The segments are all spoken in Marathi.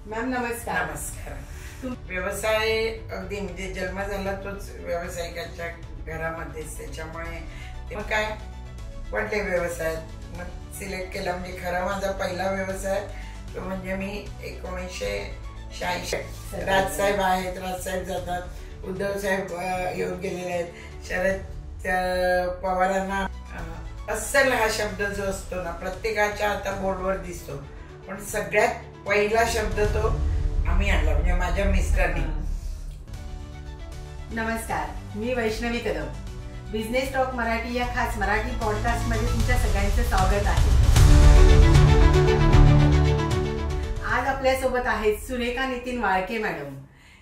मॅम नमस्कार. नमस्कार. व्यवसाय अगदी म्हणजे जन्म झाला तोच व्यावसायिकाच्या घरामध्येच, त्याच्यामुळे मग काय पडले व्यवसायात, मग सिलेक्ट केला. म्हणजे खरा माझा पहिला व्यवसाय तो म्हणजे मी 1986 राजसाहेब आहेत, राजसाहेब जातात, उद्धव साहेब येऊन गेलेले आहेत, शरद पवारांना अस्सल हा शब्द जो असतो ना प्रत्येकाच्या आता बोर्डवर दिसतो, पण सगळ्यात पहिला शब्द तो आम्ही आणला, म्हणजे माझ्या मिस्टरांनी. नमस्कार, मी वैष्णवी कदम. बिझनेस टॉक मराठी या खास मराठी पॉडकास्ट मध्ये तुमच्या सगळ्यांचं स्वागत आहे. आज आपल्या सोबत आहेत सुरेखा नितीन वाळके मॅडम,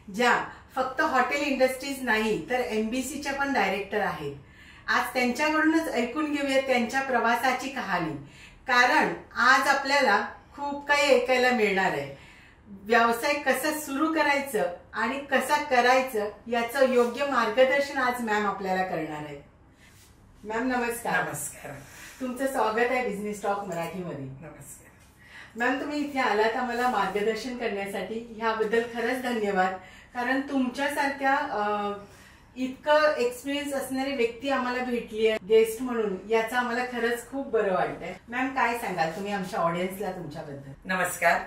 ज्या फक्त हॉटेल इंडस्ट्रीज नाही तर MBCच्या पण डायरेक्टर आहेत. आज त्यांच्याकडूनच ऐकून घेऊया त्यांच्या प्रवासाची कहाणी, कारण आज आपल्याला खूप काही ऐकायला मिळणार आहे. व्यवसाय कसं सुरू करायचं आणि कसा करायचं याचं योग्य मार्गदर्शन आज मॅम आपल्याला करणार आहेत. मॅम नमस्कार. नमस्कार. तुमचं स्वागत आहे बिझनेस टॉक मराठीमध्ये. नमस्कार मॅम, तुम्ही इथे आलात आम्हाला मार्गदर्शन करण्यासाठी, ह्याबद्दल खरंच धन्यवाद. कारण तुमच्यासारख्या इतकं एक्सपिरियन्स असणारी व्यक्ती आम्हाला भेटली आहे गेस्ट म्हणून, याचं आम्हाला खरंच खूप बरं वाटतंय. मॅम काय सांगाल तुम्ही आमच्या ऑडियन्सला तुमच्याबद्दल? नमस्कार,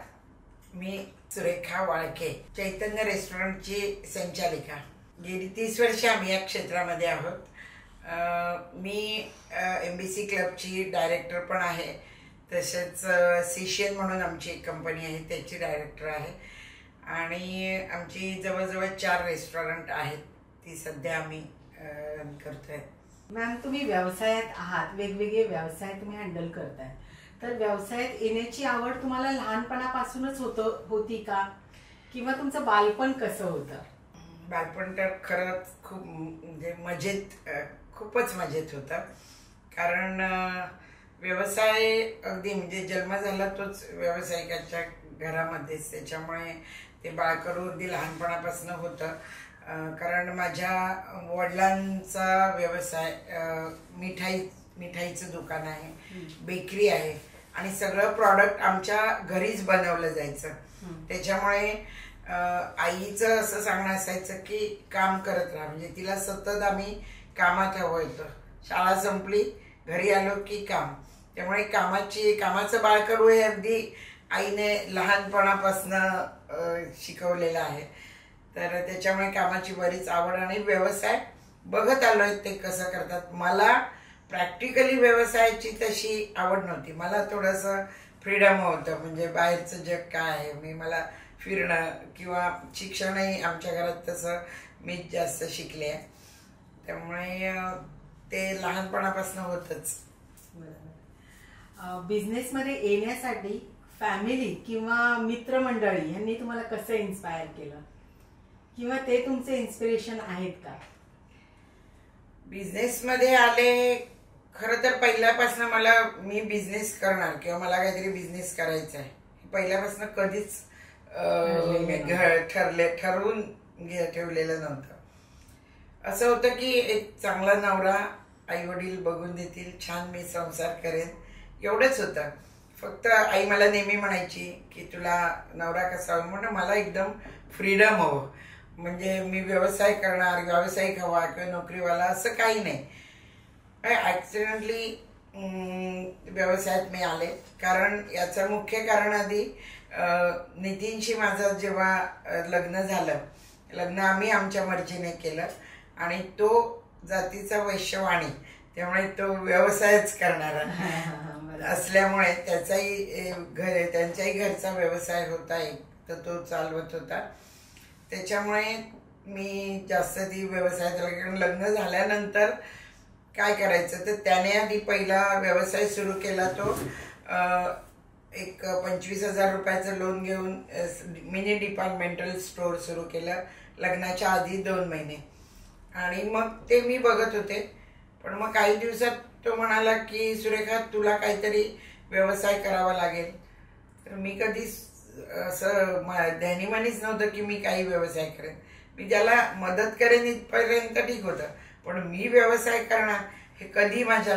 मी सुरेखा वाळके, चैतन्य रेस्टॉरंटची संचालिका. गेली 30 वर्ष आम्ही या क्षेत्रामध्ये आहोत. मी MBC क्लबची डायरेक्टर पण आहे, तसेच CCN म्हणून आमची एक कंपनी आहे त्याची डायरेक्टर आहे, आणि आमची जवळजवळ 4 रेस्टॉरंट आहेत, ती सध्या आम्ही रन करतोय. मॅम, तुम्ही व्यवसायात आहात, वेगवेगळे व्यवसाय तुम्ही हँडल करताय, तर व्यवसायात येण्याची आवड तुम्हाला लहानपणापासूनच होती का, किंवा तुमचं बालपण कसं होतं? बालपण तर खरंच खूप म्हणजे मजेत, खूपच मजेत होतं. कारण व्यवसाय अगदी म्हणजे जन्म झाला तोच व्यावसायिकाच्या घरामध्येच, त्याच्यामुळे ते बाळकडू अगदी लहानपणापासून होतं. कारण माझ्या वडिलांचा व्यवसाय मिठाईचं दुकान आहे, बेकरी आहे, आणि सगळं प्रॉडक्ट आमच्या घरीच बनवलं जायचं. त्याच्यामुळे आईचं असं सांगणं असायचं की काम करत राहा, म्हणजे तिला सतत आम्ही कामात हवं होतं. शाळा संपली, घरी आलो की काम. त्यामुळे कामाचं बाळकडू हे अगदी आईने लहानपणापासून शिकवलेलं आहे. तर त्याच्यामुळे कामाची बरीच आवड, आणि व्यवसाय बघत आलोय ते कसं करतात. मला प्रॅक्टिकली व्यवसायाची तशी आवड नव्हती, मला थोडंसं फ्रीडम होतं, म्हणजे बाहेरचं जग काय आहे, मला फिरणं किंवा शिक्षणही आमच्या घरात तसं मीच जास्त शिकले आहे, त्यामुळे ते लहानपणापासून होतच. बिझनेसमध्ये येण्यासाठी फॅमिली किंवा मित्रमंडळी यांनी तुम्हाला कसं इन्स्पायर केलं, किंवा ते तुमचे इन्स्पिरेशन आहेत का? बिझनेसमध्ये आले खरं तर पहिल्यापासून मी बिझनेस करणार किंवा मला काहीतरी बिझनेस करायचा आहे पहिल्यापासून कधीच ठरवून ठेवलेलं नव्हतं. असं होतं की एक चांगला नवरा आई वडील बघून देतील, छान मी संसार करेन, एवढंच होतं. फक्त आई मला नेहमी म्हणायची की तुला नवरा कसा हवा, म्हणून मला एकदम फ्रीडम हवं, म्हणजे मी व्यवसाय करणार, व्यावसायिक हवा किंवा नोकरीवाला असं काही नाही. ॲक्सिडेंटली व्यवसायात मी आले, कारण याचं मुख्य कारण आधी नितीनशी माझं जेव्हा लग्न झालं, लग्न आम्ही आमच्या मर्जीने केलं, आणि तो जातीचा वैश्यवाणी, त्यामुळे तो व्यवसायच करणारा असल्यामुळे त्यांच्याही घरचा व्यवसाय होता एक, तर तो चालवत होता. त्याच्यामुळे मी जास्त ती व्यवसायात लग्न झाल्यानंतर काय करायचं, तर त्याने आधी पहिला व्यवसाय सुरू केला, तो एक 25,000 रुपयाचं लोन घेऊन मिनी डिपार्टमेंटल स्टोअर सुरू केलं लग्नाच्या आधी 2 महिने, आणि मग ते मी बघत होते. पण मग काही दिवसात तो म्हणाला की सुरेखा तुला काहीतरी व्यवसाय करावा लागेल. तर मी कधी असं ध्यानीमानीच नव्हतं की मी काही व्यवसाय करेन, मी ज्याला मदत करेन इथपर्यंत ठीक होतं, पण मी व्यवसाय करणार हे कधी माझ्या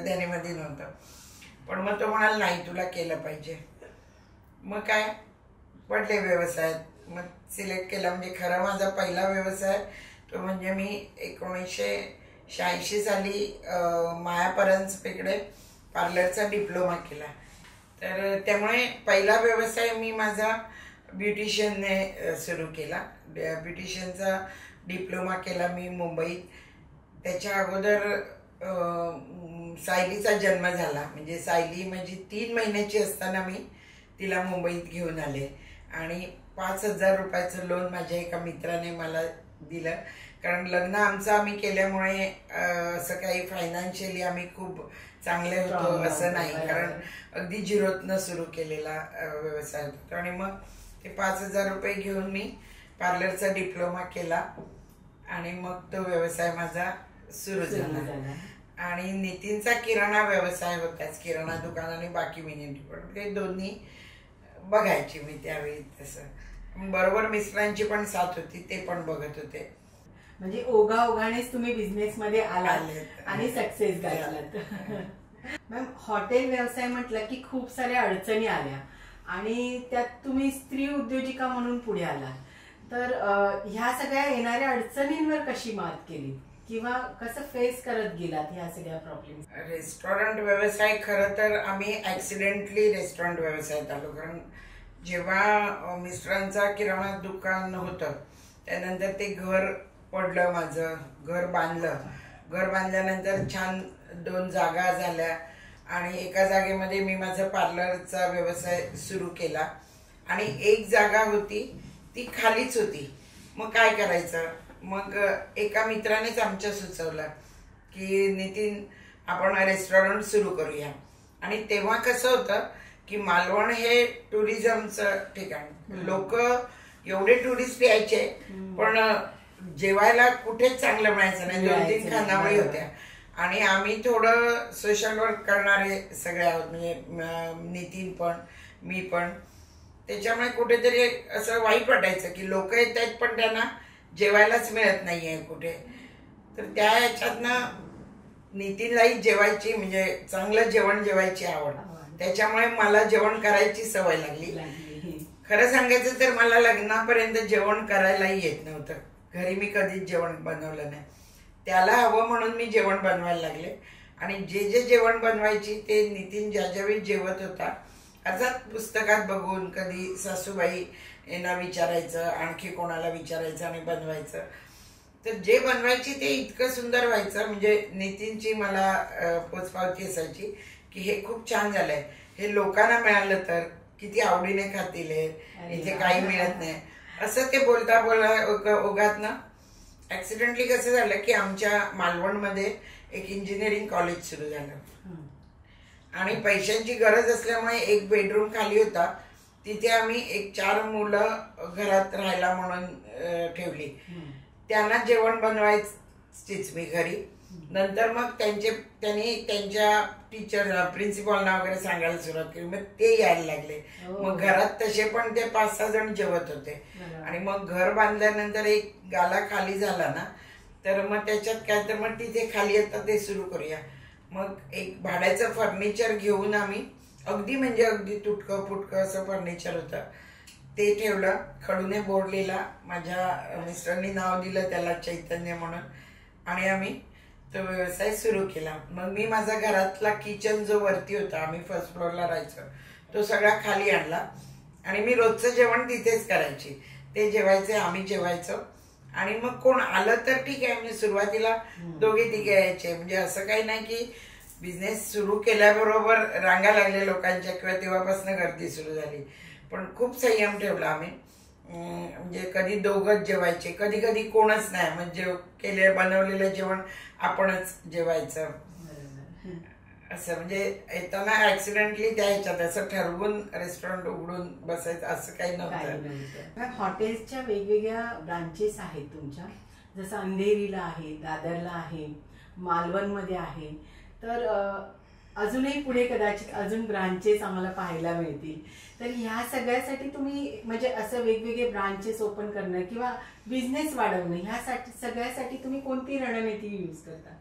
ध्यानीमध्ये नव्हतं. पण मग तो म्हणाला नाही तुला केलं पाहिजे. मग काय पडले व्यवसायात. मग सिलेक्ट केला. म्हणजे खरा माझा पहिला व्यवसाय तो म्हणजे मी 1986 साली माया परांजपेकडे पार्लरचा डिप्लोमा केला. तर त्यामुळे पहिला व्यवसाय मी माझा ब्युटिशियनने सुरू केला. ब्युटिशियनचा डिप्लोमा केला मी मुंबईत. त्याच्या अगोदर सायलीचा जन्म झाला. म्हणजे सायली माझी 3 महिन्याची असताना मी तिला मुंबईत घेऊन आले आणि 5,000 रुपयाचं लोन माझ्या एका मित्राने मला दिलं. कारण लग्न आमचं आम्ही केल्यामुळे असं काही फायनान्शियली आम्ही खूप चांगले होतो असं नाही. कारण अगदी झिरोतनं सुरू केलेला व्यवसाय होता. आणि मग ते 5,000 रुपये घेऊन मी पार्लरचा डिप्लोमा केला आणि मग तो व्यवसाय माझा सुरू झाला. आणि नितीनचा किराणा व्यवसाय होताच, किराणा दुकान आणि बाकी मिनी डिपार्टमेंट, ते दोन्ही बघायची मी त्यावेळी. तसं बरोबर मिस्टरांची पण साथ होती, ते पण बघत होते. म्हणजे ओघानेच तुम्ही बिझनेस मध्ये आलात आणि सक्सेस गाठलात. मॅम, हॉटेल व्यवसाय म्हटलं की खूप साऱ्या अडचणी आल्या आणि त्यात तुम्ही स्त्री उद्योजिका म्हणून पुढे आला. तर ह्या सगळ्या येणाऱ्या अडचणींवर कशी मात केली किंवा कसं फेस करत गेलात ह्या सगळ्या प्रॉब्लेम? रेस्टॉरंट व्यवसाय खरं तर आम्ही ऍक्सिडेंटली रेस्टॉरंट व्यवसायात आलो. कारण जेव्हा मिस्टरांचा किराणा दुकान होतं त्यानंतर ते घर पडलं, माझं घर बांधलं. घर बांधल्यानंतर छान 2 जागा झाल्या आणि एका जागेमध्ये मी माझा पार्लरचा व्यवसाय सुरू केला आणि एक जागा होती ती खालीच होती. मग काय करायचं? मग एका मित्रानेच आमच्या सुचवलं की नितीन, आपण रेस्टॉरंट सुरू करूया. आणि तेव्हा कसं होतं की मालवण हे टुरिझमचं ठिकाण, लोक एवढे टुरिस्ट यायचे पण जेवायला कुठेच चांगलं मिळायचं नाही. 2-3 खानावळी होत्या आणि आम्ही थोडं सोशल वर्क करणारे सगळे आहोत, म्हणजे नितीन पण मी पण. त्याच्यामुळे कुठेतरी असं वाईट वाटायचं की लोक येत आहेत पण त्यांना जेवायलाच मिळत नाहीये कुठे. तर त्या ह्याच्यातनं नितीनलाही जेवायची, म्हणजे चांगलं जेवण जेवायची आवड, त्याच्यामुळे मला जेवण करायची सवय लागली. खरं सांगायचं तर मला लग्नापर्यंत जेवण करायलाही येत नव्हतं. घरी मी कधीच जेवण बनवलं नाही. त्याला हवं म्हणून मी जेवण बनवायला लागले आणि जे जेवण बनवायची ते नितीन ज्यावेळी जेवत होता अर्थात पुस्तकात बघून, कधी सासूबाई यांना विचारायचं, आणखी कोणाला विचारायचं आणि बनवायचं. तर जे बनवायची ते इतकं सुंदर व्हायचं. म्हणजे नितीनची मला पोचपावती असायची की हे खूप छान झालंय, हे लोकांना मिळालं तर किती आवडीने खातील, इथे काही मिळत नाही असं ते बोलता ओघातनं ऍक्सिडेंटली कसं झालं की आमच्या मालवणमध्ये एक इंजिनिअरिंग कॉलेज सुरू झालं आणि पैशांची गरज असल्यामुळे एक बेडरूम खाली होता. तिथे आम्ही 4 मुलं घरात राहायला म्हणून ठेवली. त्यांना जेवण बनवायचीच मी घरी. नंतर मग त्यांनी त्यांच्या टीचर प्रिन्सिपॉलना वगैरे सांगायला सुरुवात केली. मग ते यायला लागले. मग घरात तसे पण ते 5-6 जण जेवत होते. आणि मग घर बांधल्यानंतर एक गाला खाली झाला ना, तर मग त्याच्यात काय, तर मग तिथे खाली आता ते सुरू करूया. मग एक भाड्याचं फर्निचर घेऊन आम्ही अगदी तुटकं फुटकं असं फर्निचर होतं ते ठेवलं. खडूने बोर्ड लिहिला, माझ्या मिस्टरनी नाव दिलं त्याला चैतन्य म्हणून, आणि आम्ही तो व्यवसाय सुरू केला. मग मी माझा घरातला किचन जो वरती होता, आम्ही फर्स्ट फ्लोअरला राहायचो, तो सगळा खाली आणला आणि मी रोजचं जेवण तिथेच करायची. ते जेवायचे, आम्ही जेवायचो आणि मग कोण आलं तर ठीक आहे. म्हणजे सुरुवातीला 2-3 यायचे. म्हणजे असं काही नाही की बिझनेस सुरू केल्याबरोबर रांगा लागल्या लोकांच्या किंवा तेव्हापासून गर्दी सुरू झाली. पण खूप संयम ठेवला आम्ही. म्हणजे कधी 2घच जेवायचे, कधी कधी कोणच नाही. म्हणजे बनवलेलं जेवण आपणच जेवायचं असं. म्हणजे येताना ऍक्सिडेंटली त्या ह्याच्यात असं ठरवून रेस्टॉरंट उघडून बसायचं असं काही नव्हतं. हॉटेल्सच्या वेगवेगळ्या ब्रांचेस आहेत तुमच्या, जसं अंधेरीला आहे, दादरला आहे, मालवणमध्ये आहे. तर अजूनही पुढे कदाचित अजून ब्रांचेस आम्हाला पाहायला मिळतील. तर ह्या सगळ्यासाठी तुम्ही म्हणजे असं वेगवेगळे ब्रांचेस ओपन करणं किंवा बिझनेस वाढवणं, ह्यासाठी सगळ्यासाठी तुम्ही कोणती रणनीती यूज करता,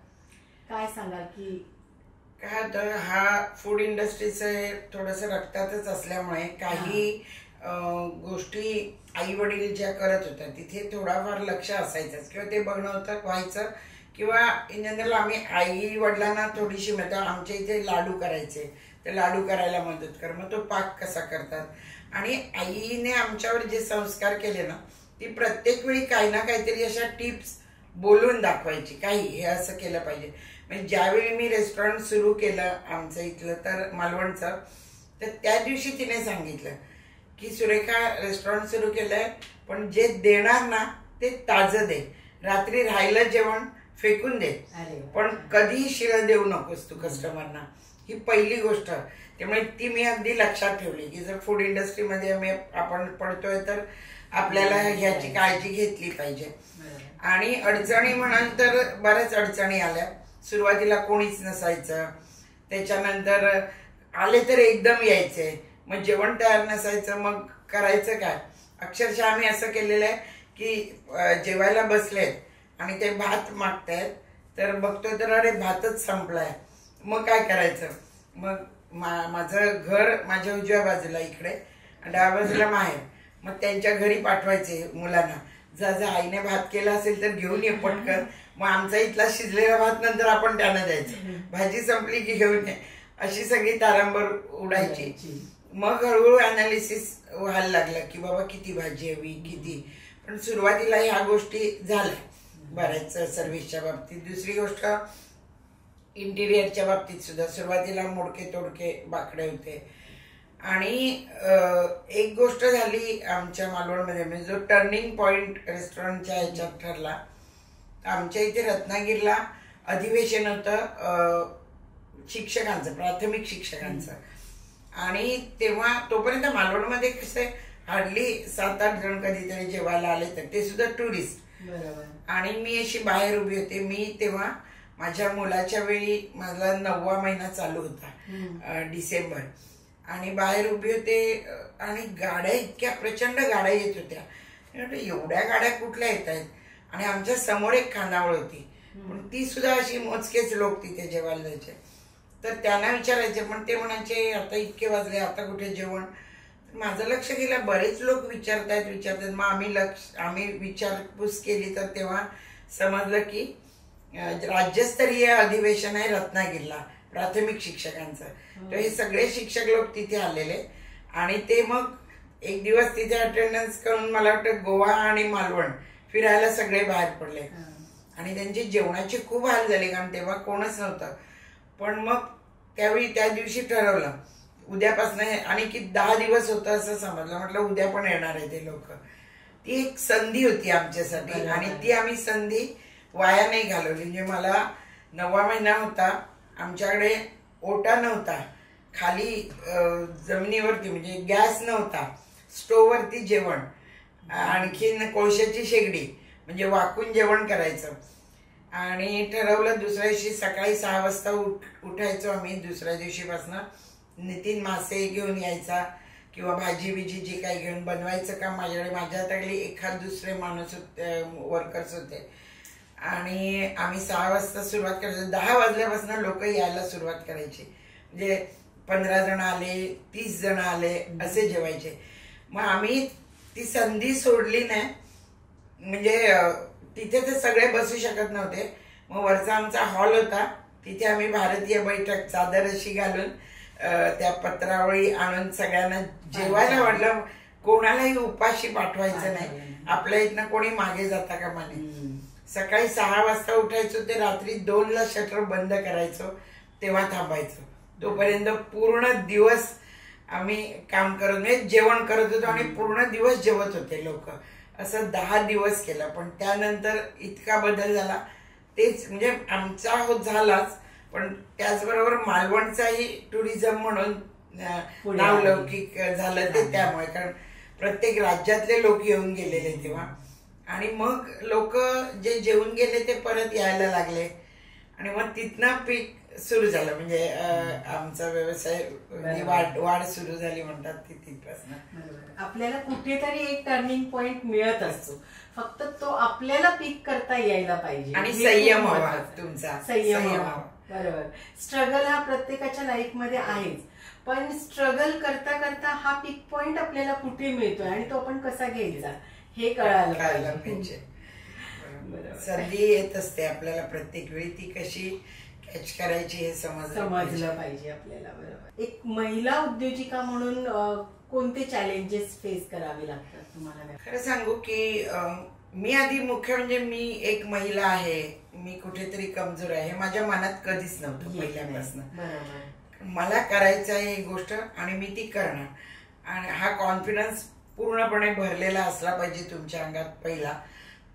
काय सांगाल? की काय तर हा फूड इंडस्ट्रीचं थोडंसं रक्तातच असल्यामुळे काही गोष्टी आई वडील ज्या करत होत्या तिथे थोडाफार लक्ष असायचंच किंवा ते बघणं होतं व्हायचं, किंवा इन जनरल आम्ही आई वडिलांना थोडीशी मदत, आमच्या इथे लाडू करायचे ते लाडू करायला मदत कर, मग तो पाक कसा करतात. आणि आईने आमच्यावर जे संस्कार केले ना ती प्रत्येक वेळी काही ना काहीतरी अशा टिप्स बोलून दाखवायची, काही हे असं केलं पाहिजे. म्हणजे ज्यावेळी मी रेस्टॉरंट सुरू केलं आमचं इथलं तर मालवणचं, तर त्या दिवशी तिने सांगितलं की सुरेखा रेस्टॉरंट सुरू केलंय पण जे देणार ना ते ताजं दे, रात्री राहिलं जेवण फेकून दे, पण कधीही शिळं देऊ नकोस तू कस्टमरना. ही पहिली गोष्ट. त्यामुळे ती मी अगदी लक्षात ठेवली की जर फूड इंडस्ट्रीमध्ये आपण पडतोय तर आपल्याला ह्याची काळजी घेतली पाहिजे. आणि अडचणी म्हणाल तर बऱ्याच अडचणी आल्या. सुरुवातीला कोणीच नसायचं, त्याच्यानंतर आले तर एकदम यायचे, मग जेवण तयार नसायचं, मग करायचं काय. अक्षरशः आम्ही असं केलेलं आहे की जेवायला बसलेत आणि ते भात मागतायत तर बघतोय तर अरे भातच संपलाय, मग काय करायचं. मग माझं घर माझ्या उजव्या बाजूला इकडे, डाव्या बाजूला माहेर, मग त्यांच्या घरी पाठवायचे मुलांना, जा आईने भात केला असेल तर घेऊन ये पटकन. मग आमचा इथला शिजलेला भात नंतर आपण त्यांना द्यायचं, भाजी संपली की घेऊन ये, अशी सगळी तारांबर उडायची. मग हळूहळू अनालिसिस व्हायला लागलं की बाबा किती भाजी हवी किती. पण सुरुवातीला ह्या गोष्टी झाल्या बऱ्याच सर्व्हिसच्या बाबतीत. दुसरी गोष्ट इंटिरियरच्या बाबतीत सुद्धा सुरुवातीला मोडके तोडके बाकडे होते. आणि एक गोष्ट झाली आमच्या मालवणमध्ये, म्हणजे जो टर्निंग पॉइंट रेस्टॉरंटच्या ह्याच्यात ठरला. आमच्या इथे रत्नागिरीला अधिवेशन होतं शिक्षकांचं, प्राथमिक शिक्षकांचं. आणि तेव्हा तोपर्यंत मालवणमध्ये कसं हार्डली 7-8 जण कधीतरी जेवायला आले तर ते सुद्धा टुरिस्ट. आणि मी अशी बाहेर उभी होते. मी तेव्हा माझ्या मुलाच्या वेळी माझा 9वा महिना चालू होता, डिसेंबर, आणि बाहेर उभी होते आणि गाड्या इतक्या प्रचंड गाड्या येत होत्या. एवढ्या गाड्या कुठल्या येत आहेत. आणि आमच्या समोर एक खानावळ होती, पण ती सुद्धा अशी मोजकेच लोक तिथे जेवायला जायचे. तर त्यांना विचारायचे, पण ते म्हणायचे आता इतके वाजले आता कुठे जेवण. माझं लक्ष गेलं बरेच लोक विचारतात. मग आम्ही विचारपूस केली तर तेव्हा समजलं की राज्यस्तरीय अधिवेशन आहे रत्नागिरीला प्राथमिक शिक्षकांचं. तर हे सगळे शिक्षक लोक तिथे आलेले आणि ते मग एक दिवस तिथे अटेंडन्स करून मला वाटतं गोवा आणि मालवण फिरायला सगळे बाहेर पडले. आणि त्यांचे जेवणाचे खूप हाल झाले कारण तेव्हा कोणच नव्हतं. पण मग त्यावेळी त्या दिवशी ठरवलं उद्यापासून, आणि की 10 दिवस होतं असं समजलं. म्हटलं उद्या पण येणार आहे ते लोक. ती एक संधी होती आमच्यासाठी आणि ती आम्ही संधी वाया नाही घालवली. म्हणजे मला 9वा महिना होता, आमच्याकडे ओटा नव्हता, खाली जमिनीवरती म्हणजे गॅस नव्हता, स्टोववरती जेवण, आणखीन कोळशाची शेगडी, म्हणजे वाकून जेवण करायचं. आणि ठरवलं दुसऱ्या दिवशी सकाळी 6 वाजता उठायचो आम्ही. दुसऱ्या दिवशीपासून नितीन मासे घेऊन यायचा किंवा भाजी बिजी जी काही घेऊन बनवायचं काम माझ्याकडे. माझ्या हाताखाली एखाद दुसरे माणूस वर्कर्स होते. आणि आम्ही 6 वाजता सुरुवात करायचो. 10 वाजल्यापासून लोक यायला सुरुवात करायची. म्हणजे 15 जण आले, 30 जण आले असे जेवायचे. मग आम्ही ती संधी सोडली नाही. म्हणजे तिथे तर सगळे बसू शकत नव्हते. मग वरचा आमचा हॉल होता, तिथे आम्ही भारतीय बैठक चादर अशी घालून त्या पत्रावळी आणून सगळ्यांना जेवायला वाटलं. कोणालाही उपाशी पाठवायचं नाही, आपल्या इथनं कोणी मागे जाता कामा नये. सकाळी 6 वाजता उठायचो ते रात्री 2ला शटर बंद करायचो, तेव्हा थांबायचो. तोपर्यंत पूर्ण दिवस आम्ही काम करत जेवण करत होतो आणि पूर्ण दिवस जेवत होते लोक. असं 10 दिवस केलं. पण त्यानंतर इतका बदल झाला. तेच म्हणजे आमचा होत झालाच, पण त्याचबरोबर मालवणचाही टुरिझम म्हणून नावलौकिक झालं ते त्यामुळे. कारण प्रत्येक राज्यातले लोक येऊन गेलेले तेव्हा. आणि मग लोक जे जेवून गेले ते परत यायला लागले आणि मग तिथनं पीक सुरू झालं. म्हणजे आमचा व्यवसाय वाढ सुरू झाली म्हणतात ती तिथपासून. आपल्याला कुठेतरी एक टर्निंग पॉइंट मिळत असतो, फक्त तो आपल्याला पीक करता यायला पाहिजे आणि संयम हवा तुमचा. संयम हवा. बरोबर. स्ट्रगल हा प्रत्येकाच्या लाईफ मध्ये आहेच, पण स्ट्रगल करता करता हा पीक पॉइंट आपल्याला कुठे मिळतोय आणि तो आपण कसा घ्यायचा हे कळायला पाहिजे. संधी येत असते आपल्याला प्रत्येक वेळी, ती कशी कॅच करायची हे समजलं पाहिजे आपल्याला. बरोबर. एक महिला उद्योजिका म्हणून कोणते चॅलेंजेस फेस करावे लागतात तुम्हाला? खरं सांगू की मी आधी मुख्य म्हणजे मी एक महिला आहे, मी कुठेतरी कमजोर आहे हे माझ्या मनात कधीच नव्हतं पहिल्यापासून. मला करायचं आहे ही गोष्ट आणि मी ती करणार, आणि हा कॉन्फिडन्स पूर्णपणे भरलेला असला पाहिजे तुमच्या अंगात पहिला,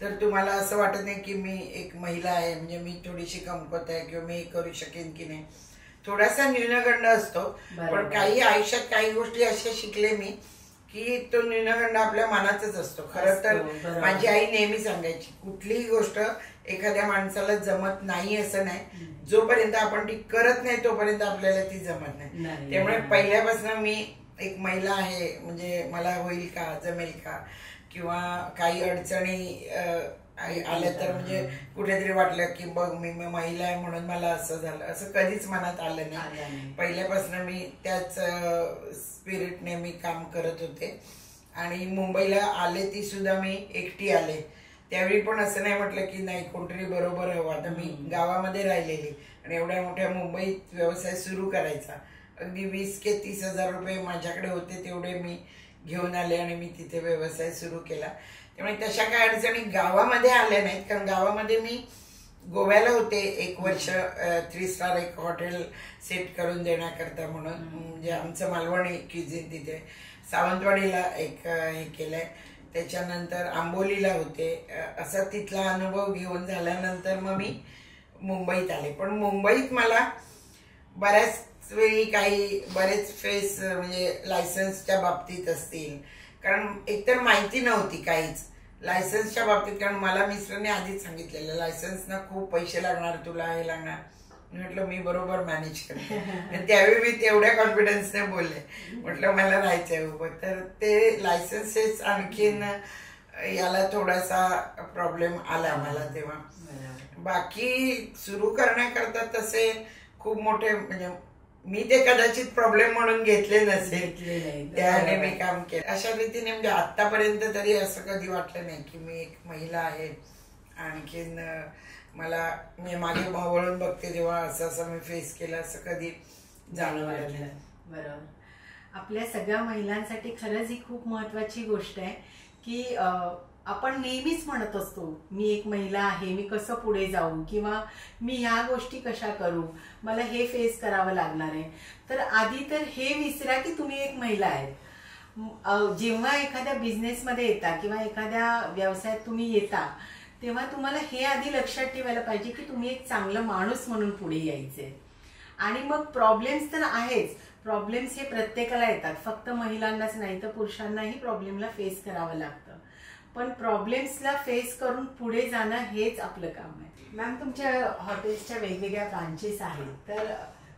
तर तुम्हाला असं वाटत नाही की मी एक महिला आहे म्हणजे मी थोडीशी कमकुवत आहे किंवा मी करू शकेन की नाही. थोडासा न्यूनगंड असतो, पण काही आयुष्यात काही गोष्टी अशा शिकले मी की तो न्यूनगंड आपल्या मनातच असतो. खरं तर माझी आई नेहमी सांगायची, कुठलीही गोष्ट एखाद्या माणसाला जमत नाही असं नाही, जोपर्यंत आपण ती करत नाही तोपर्यंत आपल्याला ती जमत नाही. त्यामुळे पहिल्यापासून मी एक महिला आहे म्हणजे मला होईल का, जमेल का, किंवा काही अडचणी आल्या तर म्हणजे कुठेतरी वाटलं की बघ मी महिला आहे म्हणून मला असं झालं, असं कधीच मनात आलं नाही. पहिल्यापासून मी त्याच स्पिरिटने मी काम करत होते. आणि मुंबईला आले ती सुद्धा मी एकटी आले, त्यावेळी पण असं नाही म्हटलं की नाही कोणतरी बरोबर हवं. आता मी गावामध्ये राहिलेली आणि एवढ्या मोठ्या मुंबईत व्यवसाय सुरू करायचा, अगदी 20 ते 30 हजार रुपये माझ्याकडे होते, तेवढे मी घेऊन आले आणि मी तिथे व्यवसाय सुरू केला. त्यामुळे तशा काही अडचणी गावामध्ये आल्या नाहीत, कारण गावामध्ये मी गोव्याला होते 1 वर्ष 3 स्टार एक हॉटेल सेट करून देण्याकरता म्हणून, म्हणजे आमचं मालवणी क्युझिन तिथे. सावंतवाडीला एक हे केलंय, त्याच्यानंतर आंबोलीला होते. असा तिथला अनुभव घेऊन झाल्यानंतर मग मी मुंबईत आले. पण मुंबईत मला बऱ्याच वेळी बरेच फेस म्हणजे लायसन्सच्या बाबतीत असतील, कारण एकतर माहिती नव्हती काहीच लायसन्सच्या बाबतीत, कारण मला मिस्टरने आधीच सांगितलेलं लायसन्सना खूप पैसे लागणार, तुला हे लागणार. म्हटलं मी बरोबर मॅनेज करते. त्यावेळी मी तेवढ्या कॉन्फिडन्सने बोलले, म्हटलं मला राहायचंय उभं. तर ते लायसन्सेस आणखीन याला थोडासा प्रॉब्लेम आला मला तेव्हा. बाकी सुरू करण्याकरता तसे खूप मोठे म्हणजे मी ते कदाचित प्रॉब्लेम म्हणून घेतले नसेल, त्याने मी काम केलं. अशा रीतीने म्हणजे आतापर्यंत तरी असं कधी वाटलं नाही की मी एक महिला आहे. आणखीन मला मी मागे वळून बघते तेव्हा असं मी फेस केलं असं कधी जाणवलं. बरोबर. आपल्या सगळ्या महिलांसाठी खरंच ही खूप महत्वाची गोष्ट आहे की आपण नेहमीच म्हणत असतो मी एक महिला आहे, मी कसं पुढे जाऊ, किंवा मी ह्या गोष्टी कशा करू, मला हे फेस करावं लागणार आहे. तर आधी तर हे विसरा की तुम्ही एक महिला आहे. जेव्हा एखाद्या बिझनेसमध्ये येता किंवा एखाद्या व्यवसायात तुम्ही येता तेव्हा तुम्हाला हे आधी लक्षात ठेवायला पाहिजे की तुम्ही एक चांगलं माणूस म्हणून पुढे यायचे. आणि मग प्रॉब्लेम्स तर आहेच, प्रॉब्लेम्स हे प्रत्येकाला येतात, फक्त महिलांनाच नाही तर पुरुषांनाही प्रॉब्लेमला फेस करावं लागतं. पण प्रॉब्लेम्सला फेस करून पुढे जाणं हेच आपलं काम आहे. मॅम, तुमच्या हॉटेल्सच्या वेगवेगळ्या ब्रांचेस आहेत, तर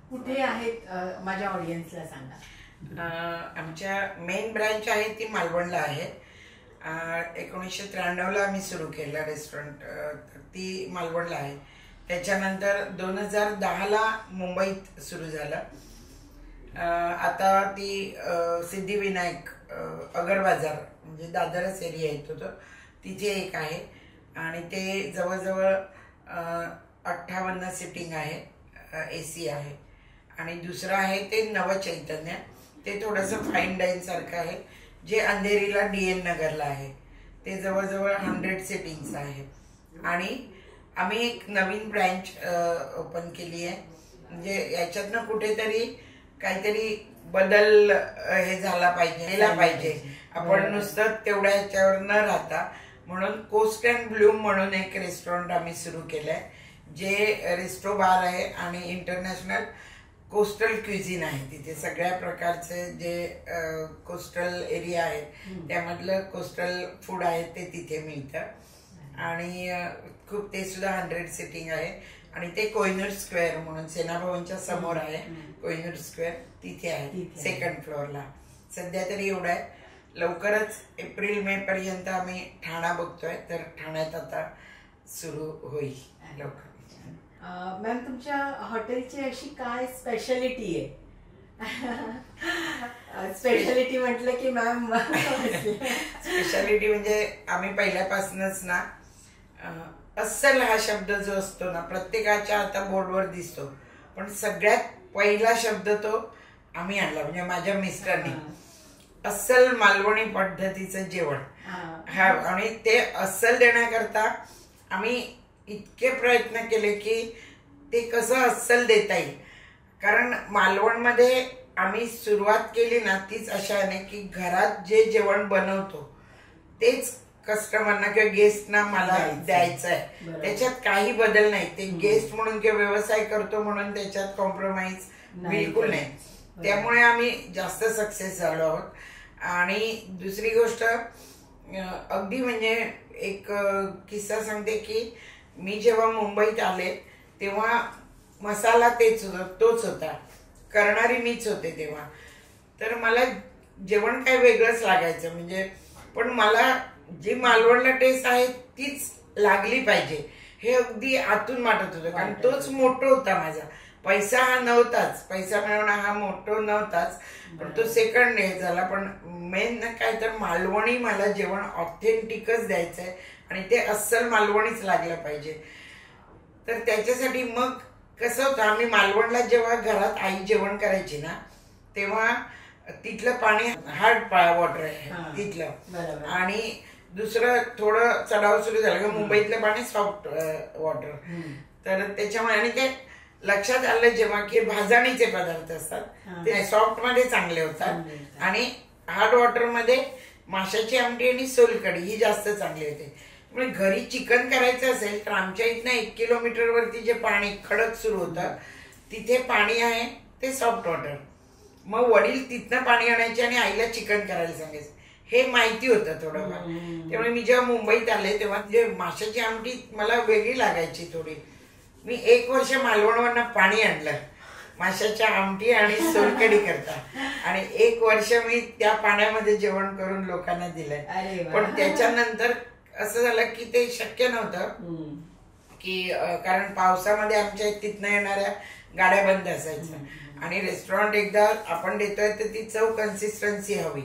कुठे आहेत माझ्या ऑडियन्सला सांगा. आमच्या मेन ब्रांच आहे ती मालवणला आहे. 1993ला आम्ही सुरू केलं रेस्टॉरंट, ती मालवणला आहे. त्याच्यानंतर 2010ला मुंबईत सुरू झालं. आता ती सिद्धिविनायक अगरबाजार म्हणजे दादरच एरिया येतो तो, तिथे एक आहे आणि ते जवळजवळ 58 सिटिंग आहे, AC आहे. आणि दुसरं आहे ते नवचैतन्य, ते थोडंसं फाईन डाईन सारखं आहे, जे अंधेरीला DN नगरला आहे. ते जवळजवळ 100 सिटिंग्स आहे. आणि आम्ही एक नवीन ब्रँच ओपन केली आहे, म्हणजे याच्यातनं कुठेतरी काहीतरी बदल हे झाला पाहिजे, आपण नुसतं तेवढ्या ह्याच्यावर न राहता. म्हणून कोस्ट अँड ब्लूम म्हणून एक रेस्टॉरंट आम्ही सुरू केलंय, जे रेस्टो बार आहे आणि इंटरनॅशनल कोस्टल क्युझिन आहे. तिथे सगळ्या प्रकारचे जे कोस्टल एरिया आहे त्यामधलं कोस्टल फूड आहे ते तिथे मिळतं. आणि खूप ते सुद्धा 100 सिटिंग आहे. आणि ते कोहिनूर स्क्वेअर म्हणून सेनाभवनच्या समोर आहे, कोहिनूर स्क्वेअर तिथे आहे, 2nd फ्लोअरला. सध्या तरी एवढं आहे. लवकरच एप्रिल-मे पर्यंत आम्ही ठाणा बघतोय, तर ठाण्यात आता सुरू होईल लवकर. मॅम तुमच्या हॉटेलची अशी काय स्पेशालिटी आहे? स्पेशालिटी म्हटलं की मॅम स्पेशालिटी म्हणजे आम्ही पहिल्यापासूनच ना अस्सल हा शब्द जो असतो ना प्रत्येकाच्या आता बोर्डवर दिसतो, पण सगळ्यात पहिला शब्द तो आम्ही आणला म्हणजे माझ्या मिस्टरनी. अस्सल मालवणी पद्धतीचं जेवण हा, आणि ते अस्सल देण्याकरता आम्ही इतके प्रयत्न केले की ते कसं अस्सल देता येईल. कारण मालवणमध्ये आम्ही सुरुवात केली ना तीच अशाने की घरात जे जेवण बनवतो तेच कस्टमरना किंवा गेस्टना मला द्यायचं आहे. त्याच्यात काही बदल नाही. ते गेस्ट म्हणून किंवा व्यवसाय करतो म्हणून त्याच्यात कॉम्प्रोमाइज बिलकुल नाही. त्यामुळे आम्ही जास्त सक्सेस झालो आहोत. आणि दुसरी गोष्ट अगदी म्हणजे एक किस्सा सांगते की मी जेव्हा मुंबईत आले तेव्हा मसाला तोच होता, करणारी मीच होते तेव्हा. तर मला जेवण काय वेगळंच लागायचं म्हणजे, पण मला जी मालवणला टेस्ट आहे तीच लागली पाहिजे हे अगदी आतून वाटत होतं. कारण तोच मोठा होता माझा. पैसा हा नव्हताच, पैसा मिळवणं हा मोठा नव्हताच, पण तो सेकंड हे झाला. पण मेन काय तर मालवणी मला जेवण ऑथेंटिकच द्यायचंय आणि ते अस्सल मालवणीच लागलं पाहिजे. तर त्याच्यासाठी मग कसं होतं, आम्ही मालवणला जेव्हा घरात आई जेवण करायची ना तेव्हा तिथलं पाणी हार्ड वॉटर आहे तिथलं, आणि दुसरं थोडं चढाव सुरू झालं की मुंबईतलं पाणी सॉफ्ट वॉटर. तर त्याच्यामुळे आणि ते लक्षात आलं जेव्हा की भाजणीचे पदार्थ असतात ते सॉफ्ट मध्ये चांगले होतात आणि हार्ड वॉटर मध्ये माशाची आमटी आणि सोलकढी ही जास्त चांगली होते. म्हणजे घरी चिकन करायचं असेल तर आमच्या इथनं 1 किलोमीटर वरती जे पाणी खडक सुरू होतं तिथे पाणी आहे ते सॉफ्ट वॉटर. मग वडील तिथनं पाणी आणायचे आणि आईला चिकन करायला सांगायचं. हे माहिती होतं थोडंफार. त्यामुळे मी जेव्हा मुंबईत आले तेव्हा जे माशाची आमटी मला वेगळी लागायची थोडी. मी 1 वर्ष मालवणवरनं पाणी आणलं माशाच्या आमटी आणि सोलकढी करता, आणि 1 वर्ष मी त्या पाण्यामध्ये जेवण करून लोकांना दिलंय. पण त्याच्यानंतर असं झालं की ते शक्य नव्हतं की कारण पावसामध्ये आमच्या तिथनं येणाऱ्या गाड्या बंद असायच्या आणि रेस्टॉरंट एकदा आपण देतोय तर ती चव कन्सिस्टन्सी हवी.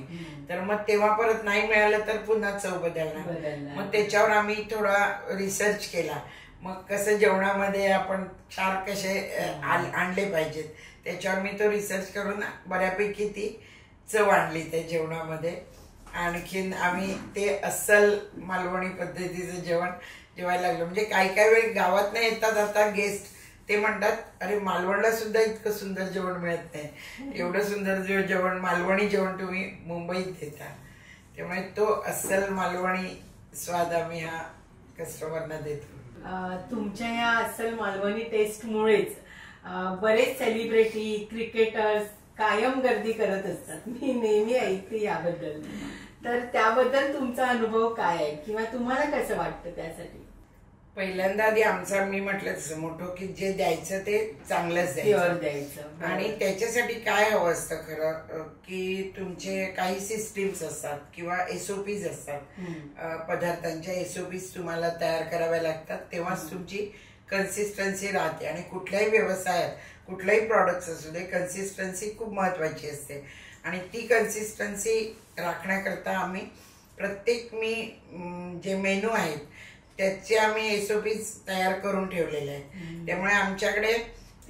तर मग तेव्हा परत नाही मिळालं तर पुन्हा चव बदलणार. मग त्याच्यावर आम्ही थोडा रिसर्च केला. मग कसं जेवणामध्ये आपण क्षार कसे आणले पाहिजेत त्याच्यावर मी तो रिसर्च करून बऱ्यापैकी ती चव आणली त्या जेवणामध्ये. आणखीन आम्ही ते अस्सल मालवणी पद्धतीचं जेवण जेवायला लागलो. म्हणजे काही काही वेळ गावात नाही येतात आता गेस्ट, ते म्हणतात अरे मालवणला सुद्धा इतकं सुंदर जेवण मिळत नाही, एवढं सुंदर जेवण मालवणी जेवण तुम्ही मुंबईत देता. त्यामुळे तो अस्सल मालवणी स्वाद आम्ही हा कस्टमरना देतो. तुमच्या या अस्सल मालवणी टेस्टमुळेच बरेच सेलिब्रिटी क्रिकेटर्स कायम गर्दी करत असतात. मी नेहमी ऐकते याबद्दल. तर त्याबद्दल तुमचा अनुभव काय आहे किंवा तुम्हाला कसं वाटतं त्यासाठी? पहिल्यांदा आधी आमचा मी म्हटलं तसं मोठं की जे द्यायचं ते चांगलंच द्यायचं. आणि त्याच्यासाठी काय हवं असतं खरं की तुमचे काही सिस्टीम्स असतात किंवा एसओपीज असतात. पदार्थांच्या एसओपीज तुम्हाला तयार कराव्या लागतात, तेव्हाच तुमची कन्सिस्टन्सी राहते. आणि कुठल्याही व्यवसायात कुठलाही प्रॉडक्ट असू दे कन्सिस्टन्सी खूप महत्वाची असते. आणि ती कन्सिस्टन्सी राखण्याकरता आम्ही प्रत्येक जे मेनू आहेत त्याचे आम्ही एसओपीज तयार करून ठेवलेले आहेत. त्यामुळे आमच्याकडे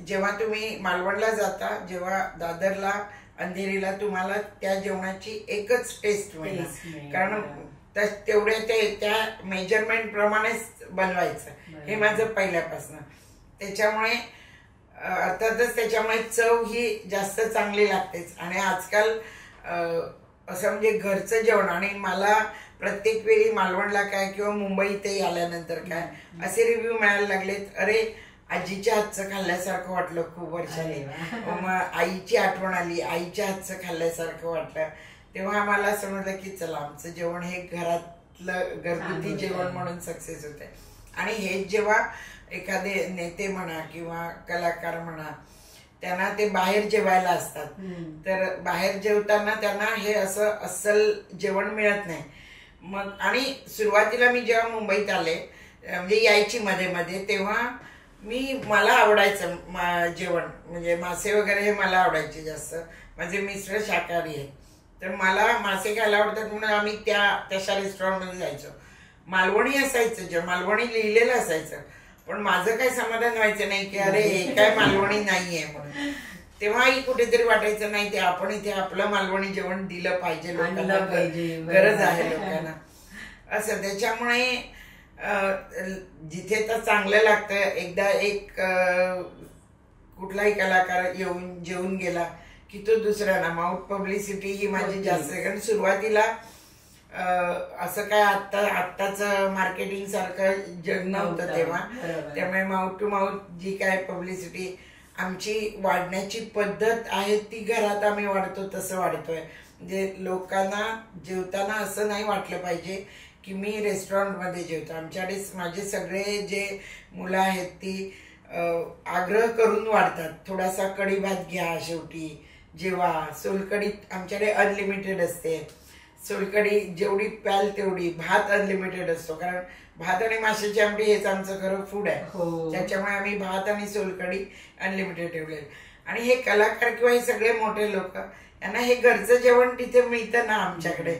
जेव्हा तुम्ही मालवणला जाता, जेव्हा दादरला अंधेरीला तुम्हाला त्या जेवणाची एकच टेस्ट मिळणार. कारण तेवढे ते त्या मेजरमेंट प्रमाणेच बनवायचं हे माझं पहिल्यापासून. त्याच्यामुळे अर्थातच त्याच्यामुळे चव ही जास्त चांगली लागतेच. आणि आजकाल असं म्हणजे घरचं जेवण, आणि मला प्रत्येक वेळी मालवणला काय किंवा मुंबईतही आल्यानंतर काय असे रिव्ह्यू मिळायला लागलेत, अरे आजीच्या हातचं खाल्ल्यासारखं वाटलं खूप वर्षांनी, मग आईची आठवण आली, आईच्या हातचं खाल्ल्यासारखं वाटलं. तेव्हा मला समजलं की चला आमचं जेवण हे घरातलं घरगुती जेवण म्हणून सक्सेस होते. आणि हे जेव्हा एखादे नेते म्हणा किंवा कलाकार म्हणा त्यांना ते बाहेर जेवायला असतात, तर बाहेर जेवताना त्यांना हे असं अस्सल जेवण मिळत नाही. मग आणि सुरुवातीला मी जेव्हा मुंबईत आले म्हणजे यायची मध्ये मध्ये, तेव्हा मला आवडायचं जेवण, म्हणजे मासे वगैरे हे मला आवडायचे जास्त. माझे मिस्टर शाकाहारी आहे, तर मला मासे खायला आवडतात म्हणून आम्ही तशा रेस्टॉरंटमध्ये जायचो. मालवणी असायचं, जे मालवणी लिहिलेलं असायचं, पण माझं काही समाधान व्हायचं नाही की अरे हे काय मालवणी नाहीये म्हणून. तेव्हाही कुठेतरी वाटायचं नाही ते आपण इथे आपलं मालवणी जेवण दिलं पाहिजे, लोकांना गरज आहे लोकांना असं. त्याच्यामुळे जिथे तर चांगलं लागतं, एकदा एक कुठलाही कलाकार येऊन जेवून गेला की तो दुसऱ्यांना माउथ पब्लिसिटी ही माझी जास्त आहे. कारण सुरुवातीला असं काय आत्ताच मार्केटिंग सारखं जग नव्हतं तेव्हा, त्यामुळे माउथ टू माउथ जी काय पब्लिसिटी आमची वाढण्याची पद्धत आहे ती घरात आम्ही वाढतो तसं वाढतोय. म्हणजे लोकांना जेवताना असं नाही वाटलं पाहिजे की मी रेस्टॉरंटमध्ये जेवतो. आमच्याकडे माझे सगळे जे मुलं आहेत ती आग्रह करून वाढतात, थोडासा कढी भात घ्या, शेवटी जेव्हा सोलकढी आमच्याकडे अनलिमिटेड असते. सोलकढी जेवढी प्याल तेवढी, भात अनलिमिटेड असतो, कारण भात आणि माशाची आमटी हेच आमचं खरं फूड आहे. त्याच्यामुळे आम्ही भात आणि सोलकढी अनलिमिटेड ठेवले. आणि हे कलाकार किंवा हे सगळे मोठे लोक यांना हे घरचं जेवण तिथे मिळतं ना आमच्याकडे,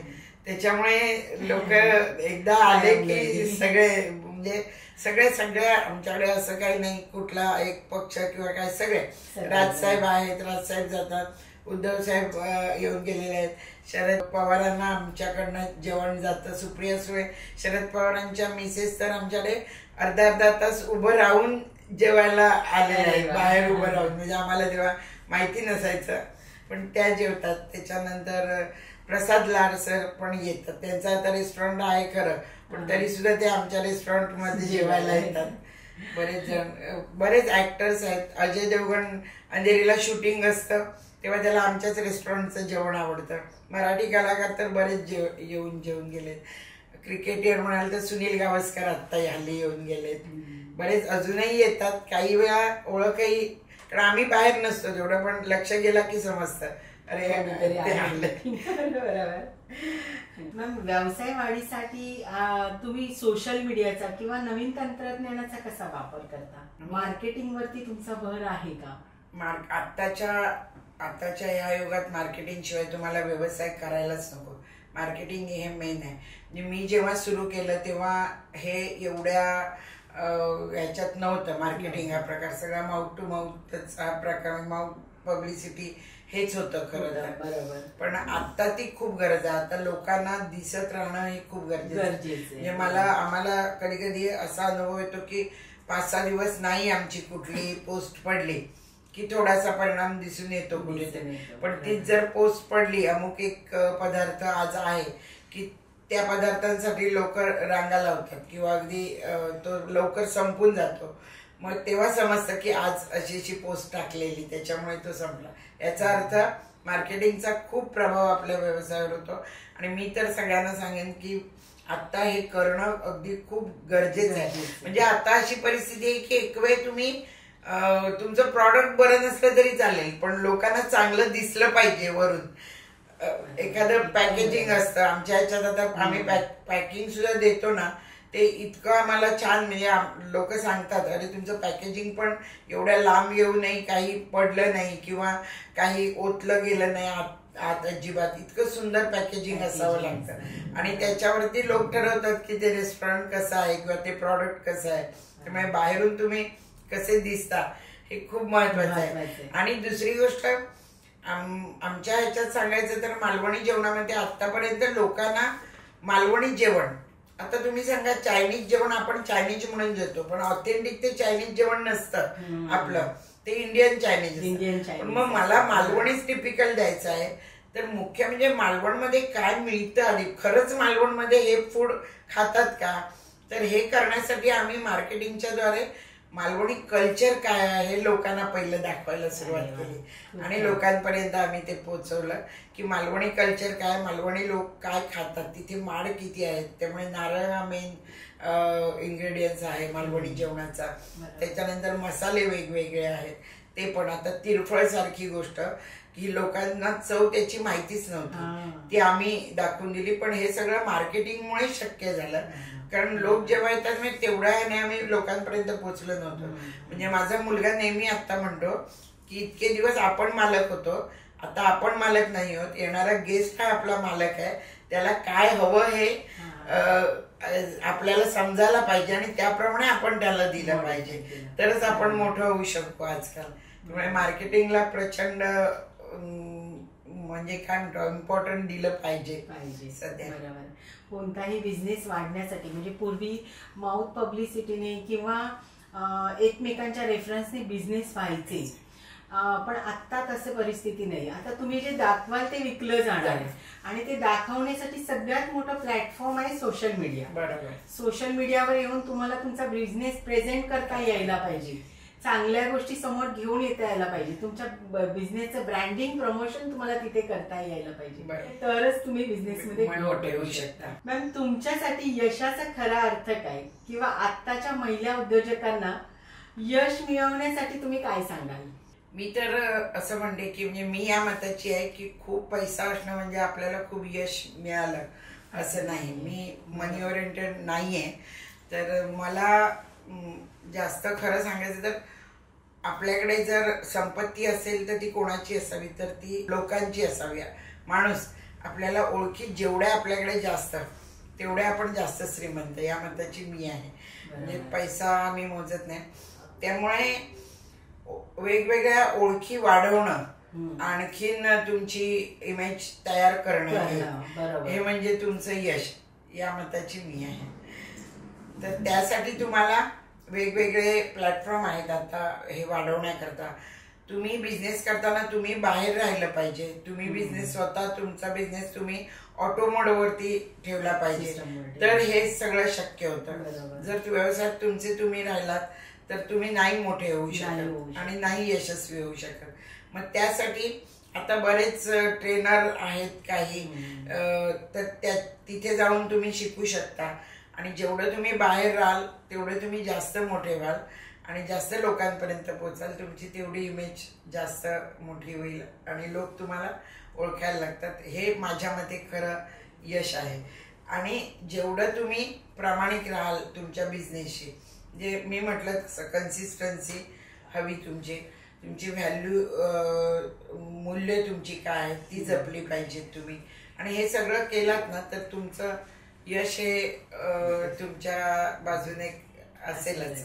त्याच्यामुळे लोक एकदा आले की सगळे म्हणजे सगळे आमच्याकडे असं काही नाही कुठला एक पक्ष किंवा काय, सगळे. राजसाहेब आहेत, राजसाहेब जातात, उद्धव साहेब येऊन गेलेले आहेत, शरद पवारांना आमच्याकडनं जेवण जातं, सुप्रिया सुळे, शरद पवारांच्या मिसेस तर आमच्याकडे अर्धा तास उभं राहून जेवायला आलेल्या आहेत, बाहेर उभं राहून. म्हणजे आम्हाला तेव्हा माहिती नसायचं, पण त्या जेवतात. त्याच्यानंतर प्रसाद लाड सर पण येतात, त्यांचं आता रेस्टॉरंट आहे खरं, पण तरी सुद्धा ते आमच्या रेस्टॉरंटमध्ये जेवायला येतात. बरेच जण, बरेच ऍक्टर्स आहेत. अजय देवगण अंधेरीला शूटिंग असतं तेव्हा त्याला आमच्याच रेस्टॉरंटचं जेवण आवडतं. मराठी कलाकार तर बरेच येऊन जेवून गेलेत. क्रिकेटर म्हणाल तर सुनील गावस्कर आत्ता हल्ली येऊन गेलेत. बरेच अजूनही येतात. काही वेळा ओळखही, कारण आम्ही बाहेर नसतो तेवढं, पण लक्ष गेला की समजतं अरे ते आणलं. मॅम, व्यवसाय वाढीसाठी तुम्ही सोशल मीडियाचा किंवा नवीन तंत्रज्ञानाचा कसा वापर करता? मार्केटिंग वरती तुमचा भर आहे का? आताच्या या युगात मार्केटिंग शिवाय तुम्हाला व्यवसाय करायलाच नको. मार्केटिंग हे मेन आहे. म्हणजे मी जेव्हा सुरू केलं तेव्हा हे एवढ्या ह्याच्यात नव्हतं मार्केटिंग हा प्रकार. सगळा माउथ टू माउथच हा प्रकार, माउथ पब्लिसिटी हेच होतं खरं तर. पण आता ती खूप गरज आहे. आता लोकांना दिसत राहणं हे खूप गरजेचं आहे. म्हणजे आम्हाला कधी कधी असा अनुभव येतो की 5-6 दिवस नाही आमची कुठली पोस्ट पडली की थोडासा परिणाम दिसून येतो कुठेतरी. पण ती जर पोस्ट पडली, अमुक एक पदार्थ आज आहे की त्या पदार्थांसाठी लोक रांगा लावतात किंवा अगदी तो लवकर संपून जातो, मग तेव्हा समजतं की आज अशी पोस्ट टाकलेली त्याच्यामुळे तो संपला. याचा अर्थ मार्केटिंगचा खूप प्रभाव आपल्या व्यवसायावर होतो. आणि मी तर सगळ्यांना सांगेन की आता हे करणं अगदी खूप गरजेचं आहे. म्हणजे आता अशी परिस्थिती आहे की एक वेळ तुम्ही तुमचं प्रॉडक्ट बरं नसलं तरी चालेल, पण लोकांना चांगलं दिसलं पाहिजे वरून. एखादं पॅकेजिंग असतं आमच्या ह्याच्यात, आता आम्ही पॅकिंग सुद्धा देतो ना, ते इतकं आम्हाला छान, म्हणजे लोक सांगतात अरे तुमचं पॅकेजिंग पण एवढ्या लांब येऊ नये, काही पडलं नाही किंवा काही ओतलं गेलं नाही आत अजिबात, इतकं सुंदर पॅकेजिंग असावं लागतं. आणि त्याच्यावरती लोक ठरवतात की ते रेस्टॉरंट कसं आहे किंवा ते प्रॉडक्ट कसं आहे. त्यामुळे बाहेरून तुम्ही कसे दिसता हे खूप महत्वाचं आहे. आणि दुसरी गोष्ट आमच्या ह्याच्यात सांगायचं तर मालवणी जेवणामध्ये आतापर्यंत लोकांना मालवणी जेवण, आता तुम्ही सांगा चायनीज जेवण आपण चायनीज म्हणून जेवतो, पण ऑथेंटिक ते चायनीज जेवण नसतं आपलं, ते इंडियन चायनीज. पण मग मला मालवणीच टिपिकल द्यायचं आहे. तर मुख्य म्हणजे मालवणमध्ये काय मिळतं आणि खरंच मालवणमध्ये हे फूड खातात का, तर हे करण्यासाठी आम्ही मार्केटिंगच्या द्वारे मालवणी कल्चर काय आहे हे लोकांना पहिलं दाखवायला सुरुवात केली. आणि लोकांपर्यंत आम्ही ते पोहोचवलं की मालवणी कल्चर काय, मालवणी लोक काय खातात, तिथे माड किती आहेत. त्यामुळे नारळ हा मेन इन्ग्रेडियंट्स आहे मालवणी जेवणाचा. त्याच्यानंतर मसाले वेगवेगळे आहेत ते पण. आता तिरफळ सारखी गोष्ट ही लोकांना चव त्याची माहितीच नव्हती, ती आम्ही दाखवून दिली. पण हे सगळं मार्केटिंगमुळे शक्य झालं, कारण लोक जेव्हा येतात म्हणजे तेवढ्या ह्याने आम्ही लोकांपर्यंत पोहोचलो नव्हतो. म्हणजे माझा मुलगा नेहमी आता म्हणतो की इतके दिवस आपण मालक होतो, आता आपण मालक नाही होत, येणारा गेस्ट हा आपला मालक आहे, त्याला काय हवं हे आपल्याला समजायला पाहिजे आणि त्याप्रमाणे आपण त्याला दिलं पाहिजे, तरच आपण मोठं होऊ शकतो आजकाल. त्यामुळे मार्केटिंगला प्रचंड म्हणजे काय म्हणतो इम्पॉर्टंट दिलं पाहिजे सध्या. बरोबर. कोणताही बिझनेस वाढण्यासाठी म्हणजे पूर्वी माउथ पब्लिसिटीने किंवा एकमेकांच्या रेफरन्सने बिझनेस व्हायचे, पण आता तसं परिस्थिती नाही. आता तुम्ही जे दाखवाल ते विकलं जाणार आहे आणि ते दाखवण्यासाठी सगळ्यात मोठं प्लॅटफॉर्म आहे सोशल मीडिया. बरोबर. सोशल मीडियावर येऊन तुम्हाला तुमचा बिझनेस प्रेझेंट करता यायला पाहिजे, चांगल्या गोष्टी समोर घेऊन येता यायला पाहिजे, तुमच्या बिझनेसचं ब्रँडिंग प्रमोशन तुम्हाला तिथे करता यायला पाहिजे, तरच तुम्ही बिझनेसमध्ये मोठे होऊ शकता. मॅम, तुमच्यासाठी यशाचा खरा अर्थ काय, किंवा आत्ताच्या महिला उद्योजकांना यश मिळवण्यासाठी तुम्ही काय सांगाल? मी तर असं म्हणते की म्हणजे मी या मताची आहे की खूप पैसा असणं म्हणजे आपल्याला खूप यश मिळालं असं नाही. मी मनी ओरिएंटेड नाहीये, तर मला जास्त खरं सांगायचं तर आपल्याकडे जर संपत्ती असेल तर ती कोणाची असावी, तर ती लोकांची असावी. माणूस आपल्याला ओळखी जेवढ्या आपल्याकडे जास्त तेवढ्या आपण जास्त श्रीमंत, या मताची मी आहे. म्हणजे पैसा आम्ही मोजत नाही. त्यामुळे वेगवेगळ्या ओळखी वाढवणं, आणखीन तुमची इमेज तयार करणं, हे म्हणजे तुमचं यश, या मताची मी आहे. तर त्यासाठी तुम्हाला वेगवेगळे प्लॅटफॉर्म आहेत आता हे वाढवण्याकरता. तुम्ही बिझनेस करताना तुम्ही बाहेर राहिलं पाहिजे. तुम्ही बिझनेस स्वतः तुमचा बिझनेस तुम्ही ऑटोमोडवरती ठेवला पाहिजे, तर हे सगळं शक्य होतं. जर व्यवसायात तुमचे तुम्ही राहिलात तर तुम्ही नाही मोठे होऊ शकत आणि नाही यशस्वी होऊ शकत. मग त्यासाठी आता बरेच ट्रेनर आहेत काही, तर तिथे जाऊन तुम्ही शिकू शकता आणि जेवढं तुम्ही बाहेर राहाल तेवढे तुम्ही जास्त मोठे व्हाल आणि जास्त लोकांपर्यंत पोहोचाल. तुमची तेवढी इमेज जास्त मोठी होईल आणि लोक तुम्हाला ओळखायला लागतात. हे माझ्या मते खरं यश आहे. आणि जेवढं तुम्ही प्रामाणिक राहाल तुमच्या बिझनेसशी, जे मी म्हटलं तसं कन्सिस्टन्सी हवी, तुमची व्हॅल्यू, मूल्य तुमची काय आहे ती जपली पाहिजे तुम्ही. आणि हे सगळं केलात ना तर तुमचं यश हे तुमच्या बाजूने असेलच.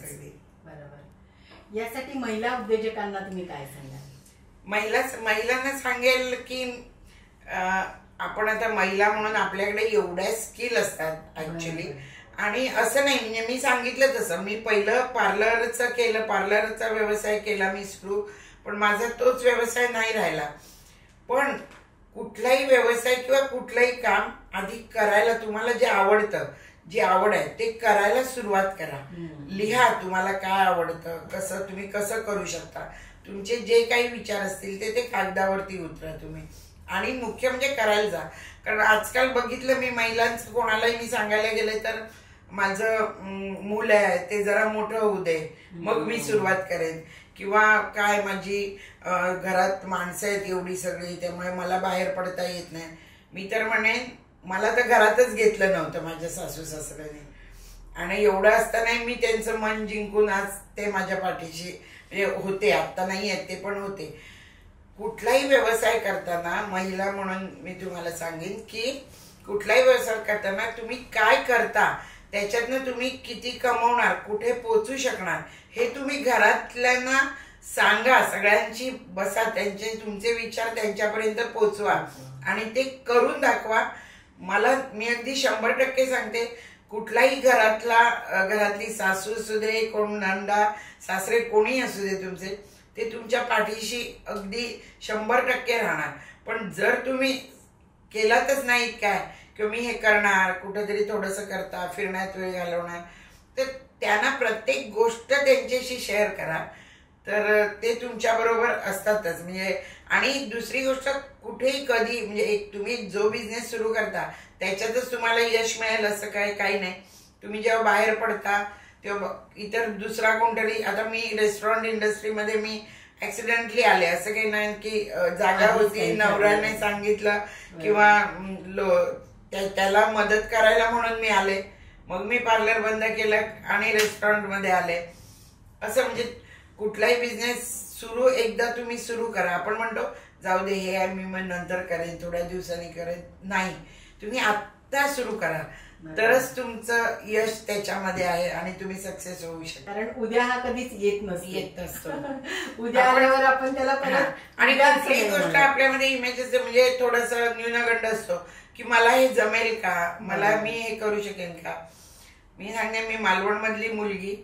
बरोबर. यासाठी महिला उद्योजकांना तुम्ही काय सांगाल? महिलांना सांगेल की आपण आता महिला म्हणून आपल्याकडे एवढ्या स्किल असतात ऍक्च्युली. आणि असं नाही म्हणजे मी सांगितलं तसं, मी पहिलं पार्लरचं केलं, पार्लरचा व्यवसाय केला मी सुरू, पण माझा तोच व्यवसाय नाही राहिला. पण कुठलाही व्यवसाय किंवा कुठलंही काम आधी करायला तुम्हाला जे आवडतं, जी आवड आहे ते करायला सुरुवात करा. लिहा तुम्हाला काय आवडतं, तुम्ही कसं करू शकता, तुमचे जे काही विचार असतील ते कागदावरती उतरा तुम्ही. आणि मुख्य म्हणजे करायला जा. कारण आजकाल बघितलं मी महिलांचं, कोणालाही मी सांगायला गेले तर माझं मूल आहे ते जरा मोठं होऊ दे मग मी सुरुवात करेन, किंवा काय माझी घरात माणसं आहेत एवढी सगळी त्यामुळे मला बाहेर पडता येत नाही. मी तर म्हणेन मला तर घरातच घेतलं नव्हतं माझ्या सासू सासऱ्याने, आणि एवढं असतानाही मी त्यांचं मन जिंकून आज ते माझ्या पाठीशी होते. आता नाही आहेत ते पण होते. कुठलाही व्यवसाय करताना महिला म्हणून मी तुम्हाला सांगेन की कुठलाही व्यवसाय करताना तुम्ही काय करता, त्याच्यातनं तुम्ही किती कमवणार, कुठे पोहोचू शकणार, हे तुम्ही घरातल्यांना सांगा. सगळ्यांची बसा, त्यांचे तुमचे विचार त्यांच्यापर्यंत पोहोचवा आणि ते करून दाखवा. मी अगदी 100% सांगते, कुठलाही घरातली सासू असू दे, कोण नंदा सासरे कोणी असू दे तुमचे, ते तुमच्या पाठीशी अगदी 100% राहणार. पण जर तुम्ही केलातच नाहीत काय किंवा मी हे करणार, कुठेतरी थोडंसं करता, फिरण्यात वेळ घालवणार, तर त्यांना प्रत्येक गोष्ट त्यांच्याशी शेअर करा, तर ते तुमच्या बरोबर असतातच. म्हणजे आणि दुसरी गोष्ट, कुठेही कधी म्हणजे तुम्ही जो बिझनेस सुरू करता त्याच्यातच तुम्हाला यश मिळेल असं काही नाही. तुम्ही जेव्हा बाहेर पडता तेव्हा इतर दुसरा कोणतरी, आता मी रेस्टॉरंट इंडस्ट्रीमध्ये मी ऍक्सिडेंटली आले, असं काही नाही की जागा होती नवऱ्याने सांगितलं किंवा त्याला मदत करायला म्हणून मी आले, मग मी पार्लर बंद केलं आणि रेस्टॉरंट मध्ये आले. असं म्हणजे कुठलाही बिझनेस सुरू एकदा तुम्ही सुरू करा. आपण म्हणतो जाऊ दे हे मी मग नंतर करेन, थोड्या दिवसांनी करेन, नाही, तुम्ही आत्ता सुरू करा, तरच तुमचं यश त्याच्यामध्ये आहे आणि तुम्ही सक्सेस होऊ शकता. कारण उद्या हा कधीच येत नसतो. उद्या आल्यावर आपण त्याला परत आणि कुठलीही गोष्ट आपल्यामध्ये इमेज असते, म्हणजे थोडस न्यूनगंड असतो की मला हे जमेल का, मला मी हे करू शकेन का. मी सांगते, मी मालवण मधली मुलगी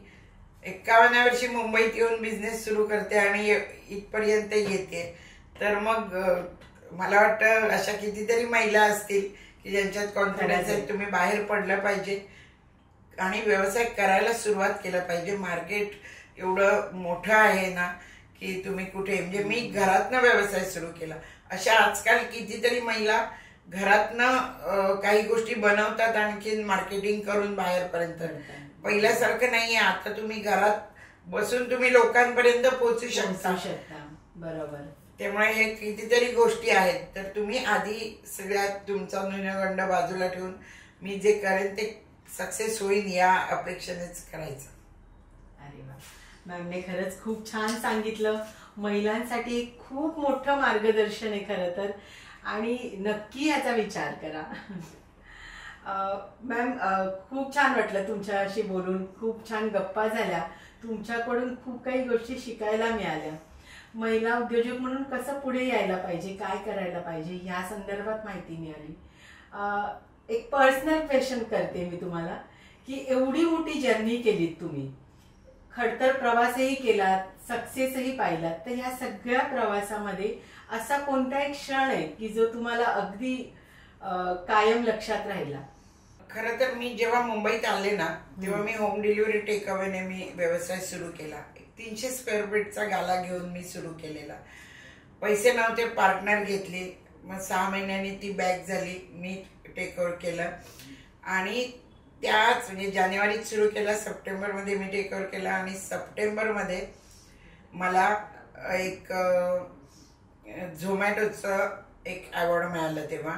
51 वर्षी मुंबईत येऊन बिझनेस सुरू करते आणि इथपर्यंत येते. तर मग मला वाटतं अशा कितीतरी महिला असतील की ज्यांच्यात कॉन्फिडन्स आहे. तुम्ही बाहेर पडलं पाहिजे आणि व्यवसाय करायला सुरुवात केलं पाहिजे. मार्केट एवढं मोठं आहे ना की तुम्ही कुठे, म्हणजे मी घरातनं व्यवसाय सुरू केला. अशा आजकाल कितीतरी महिला घरातनं काही गोष्टी बनवतात, आणखी मार्केटिंग करून बाहेरपर्यंत. पहिल्यासारखं नाहीये, आता तुम्ही घरात बसून तुम्ही लोकांपर्यंत पोहोचू शकता. बरोबर. त्यामुळे हे कितीतरी गोष्टी आहेत. तर तुम्ही आधी सगळ्यात तुमचा न्यूनगंड बाजूला ठेवून मी जे करेन ते सक्सेस होईल या अपेक्षेनेच करायचं. अरे वा, मॅमने खरंच खूप छान सांगितलं. महिलांसाठी खूप मोठं मार्गदर्शन आहे खरं तर, आणि नक्की याचा विचार करा. मॅम, खूप छान वाटलं तुमच्याशी बोलून, खूप छान गप्पा झाल्या, तुमच्याकडून खूप काही गोष्टी शिकायला मिळाल्या. महिला उद्योजक म्हणून कसं पुढे यायला पाहिजे, काय करायला पाहिजे, ह्या संदर्भात माहिती मिळाली. एक पर्सनल क्वेश्चन करते मी तुम्हाला की एवढी मोठी जर्नी केलीत तुम्ही, खडतर प्रवासही केलात, सक्सेसही पाहिलात, तर ह्या सगळ्या प्रवासामध्ये असा कोणता एक क्षण आहे की जो तुम्हाला अगदी कायम लक्षात राहिला? खरं तर मी जेव्हा मुंबईत आले ना तेव्हा मी होम डिलिव्हरी टेक अवेने मी व्यवसाय सुरू केला. 300 स्क्वेअर फीटचा गाला घेऊन मी सुरू केलेला. पैसे नव्हते, पार्टनर घेतली, मग 6 महिन्यांनी ती बॅक झाली, मी टेक ओव्हर केलं. आणि त्याच म्हणजे जानेवारीत सुरू केला, सप्टेंबरमध्ये मी टेक ओव्हर केला. आणि सप्टेंबरमध्ये मला एक झोमॅटोचं एक अवॉर्ड मिळालं तेव्हा,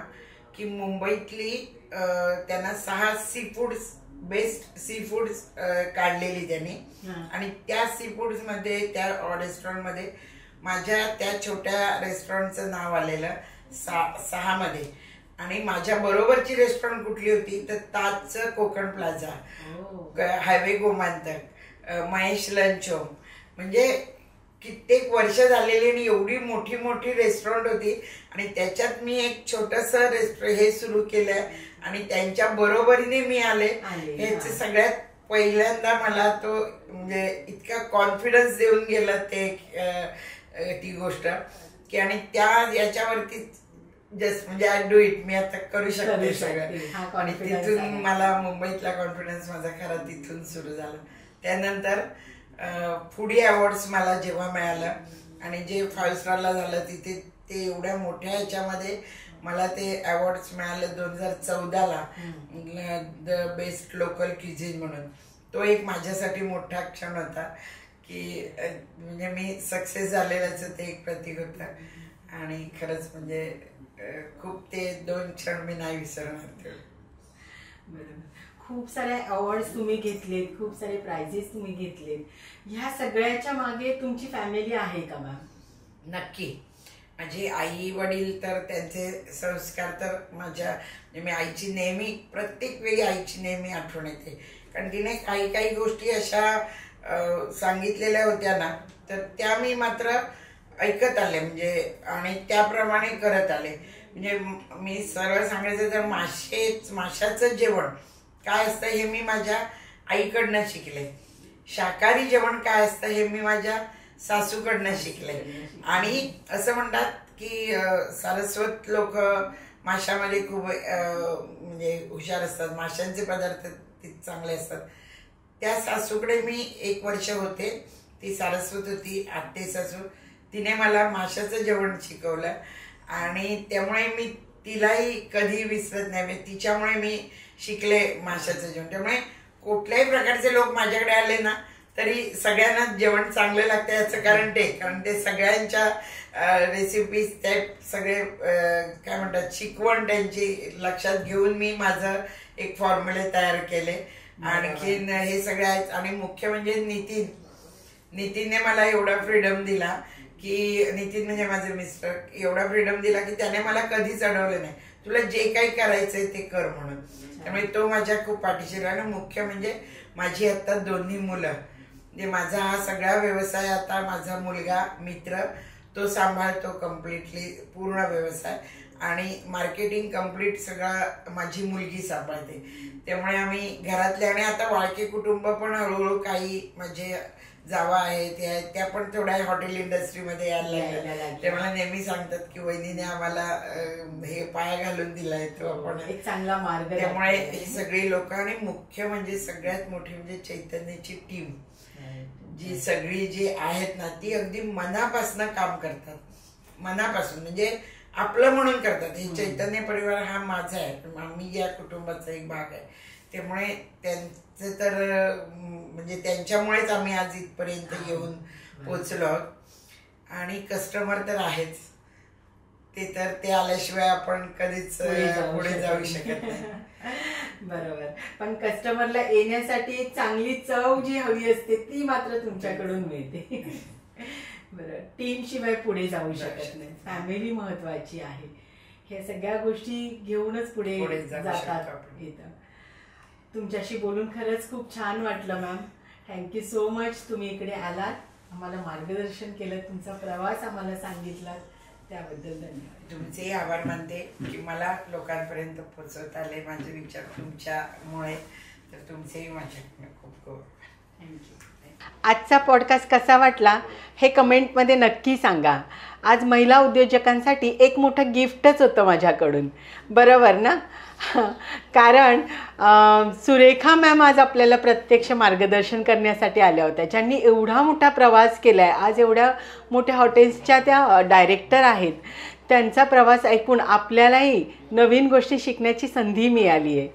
की मुंबईतली त्यांना 6 sea foods, best sea foods काढलेली त्यांनी. आणि त्या सी फूड्स मध्ये, त्या रेस्टॉरंटमध्ये माझ्या त्या छोट्या रेस्टॉरंटचं नाव आलेलं 6 मध्ये. आणि माझ्या बरोबरची रेस्टॉरंट कुठली होती तर ताजचं Konkan Plaza, Highway Gomantak, Mahesh Lunch Home, म्हणजे कित्येक वर्ष झालेली आणि एवढी मोठी मोठी रेस्टॉरंट होती. आणि त्याच्यात मी एक छोटस हे सुरू केलंय आणि त्यांच्या बरोबरीने मी आले. हेच सगळ्यात पहिल्यांदा मला तो म्हणजे इतका कॉन्फिडन्स देऊन गेला ते ती गोष्ट की, आणि त्या याच्यावरती जस्ट म्हणजे आय डू इट, मी आता करू शकते सगळं. आणि तिथून मला मुंबईतला कॉन्फिडन्स माझा खरा तिथून सुरू झाला. त्यानंतर फूडी अवॉर्ड्स मला जेव्हा मिळालं आणि जे 5 स्टारला झालं तिथे, ते एवढ्या मोठ्या ह्याच्यामध्ये मला ते अवॉर्ड्स मिळालं 2014ला, द बेस्ट लोकल क्युझिन म्हणून. तो एक माझ्यासाठी मोठा क्षण होता की म्हणजे मी सक्सेस झालेल्याचं ते एक प्रतीक होतं. आणि खरंच म्हणजे खूप ते 2 क्षण मी नाही विसरणार. खूप सारे अवॉर्ड्स तुम्ही घेतलेत, खूप सारे प्राइजेस तुम्ही घेतलेत, ह्या सगळ्याच्या मागे तुमची फॅमिली आहे का मॅम? नक्की. माझी आई वडील तर त्यांचे संस्कार तर माझ्या, मी आईची नेहमी, प्रत्येक वेळी आईची नेहमी आठवण येते. कारण तिने काही काही गोष्टी अशा सांगितलेल्या होत्या ना, तर त्या मी मात्र ऐकत आले म्हणजे, आणि त्याप्रमाणे करत आले. म्हणजे मी सरळ सांगायचं तर माशाचं जेवण काय असतं हे मी माझ्या आईकडनं शिकले. शाकाहारी जेवण काय असतं हे मी माझ्या सासूकडनं शिकले. आणि असं म्हणतात की सारस्वत लोक माशामध्ये खूप म्हणजे हुशार असतात, माशांचे पदार्थ चांगले असतात. त्या सासूकडे मी 1 वर्ष होते. ती सारस्वत होती, आत्ते सासू. तिने मला माशाचं जेवण शिकवलं आणि त्यामुळे मी तिलाही कधी विसरत नाही. तिच्यामुळे मी शिकले माशाचं जेवण. त्यामुळे कुठल्याही प्रकारचे लोक माझ्याकडे आले ना तरी सगळ्यांना जेवण चांगलं लागतं याचं कारण ते सगळ्यांच्या रेसिपीज ते सगळे काय म्हणतात शिकवण त्यांची लक्षात घेऊन मी माझं एक फॉर्म्युले तयार केले. आणखीन हे सगळे आहेत. आणि मुख्य म्हणजे नितीनने मला एवढा फ्रीडम दिला की नितीन म्हणजे माझे मिस्टर एवढा फ्रीडम दिला की त्याने मला कधीच अडवलं नाही, तुला जे काही करायचंय ते कर म्हणून. त्यामुळे तो माझ्या खूप पाठीशी राहिला. मुख्य म्हणजे माझी आता दोन्ही मुलं, म्हणजे माझा हा सगळा व्यवसाय आता माझा मुलगा मित्र तो सांभाळतो कम्प्लिटली पूर्ण व्यवसाय, आणि मार्केटिंग कम्प्लीट सगळा माझी मुलगी सांभाळते. त्यामुळे आम्ही घरातले, आणि आता वाळके कुटुंब पण हळूहळू काही म्हणजे जावा आहेत त्या पण थोड्या हॉटेल इंडस्ट्रीमध्ये यायला लागल्या. ते मला नेहमी सांगतात की वहिनीने आम्हाला हे पाया घालून दिलाय तो आपण एक चांगला मार्ग. त्यामुळे ही सगळी लोक, आणि मुख्य म्हणजे सगळ्यात मोठी म्हणजे चैतन्याची टीम जी सगळी जी आहेत ना ती अगदी मनापासून काम करतात. मनापासून म्हणजे आपलं म्हणून करतात. हे चैतन्य परिवार हा माझा आहे, आम्ही या कुटुंबाचा एक भाग आहे. त्यामुळे त्यांचं तर म्हणजे त्यांच्यामुळेच आम्ही आज इथपर्यंत येऊन पोचलो आहोत. आणि कस्टमर तर आहेच, ते आल्याशिवाय आपण कधीच पुढे जाऊ शकत नाही. बरोबर. पण कस्टमरला येण्यासाठी एक चांगली चव जी हवी असते ती मात्र तुमच्याकडून मिळते. बरोबर. टीम शिवाय पुढे जाऊ शकत नाही. फॅमिली महत्वाची आहे. हे सगळ्या गोष्टी घेऊनच पुढे जातात. तुमच्याशी बोलून खरंच खूप छान वाटलं मॅम. Thank you so much. तुम्ही इकडे आलात, आम्हाला मार्गदर्शन केलं, तुमचा प्रवास आम्हाला सांगितला, त्याबद्दल धन्यवाद. तुमचेही आभार मानते की मला लोकांपर्यंत पोहोचवता आले माझे विचार तुमच्यामुळे. तर तुमचेही माझ्याकडे खूप खूप थँक्यू. आजचा पॉडकास्ट कसा वाटला हे कमेंटमध्ये नक्की सांगा. आज महिला उद्योजकांसाठी एक मोठं गिफ्टच होतं माझ्याकडून, बरोबर ना? कारण सुरेखा मॅम आज आपल्याला प्रत्यक्ष मार्गदर्शन करण्यासाठी आल्या होत्या, ज्यांनी एवढा मोठा प्रवास केला आहे. आज एवढ्या मोठ्या हॉटेल्सच्या त्या डायरेक्टर आहेत. त्यांचा प्रवास ऐकून आपल्यालाही नवीन गोष्टी शिकण्याची संधी मिळाली आहे.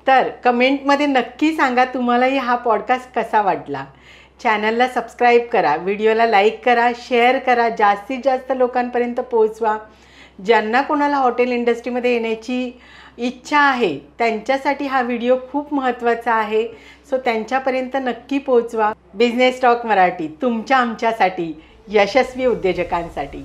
तर कमेंटमध्ये नक्की सांगा तुम्हालाही हा पॉडकास्ट कसा वाटला. चॅनलला सबस्क्राईब करा, व्हिडिओला लाईक करा, शेअर करा, जास्तीत जास्त लोकांपर्यंत पोहोचवा. ज्यांना कोणाला हॉटेल इंडस्ट्रीमध्ये येण्याची इच्छा आहे त्यांच्यासाठी हा व्हिडिओ खूप महत्त्वाचा आहे. सो त्यांच्यापर्यंत नक्की पोहोचवा. बिझनेस टॉक मराठी तुमच्या आमच्यासाठी, यशस्वी उद्योजकांसाठी.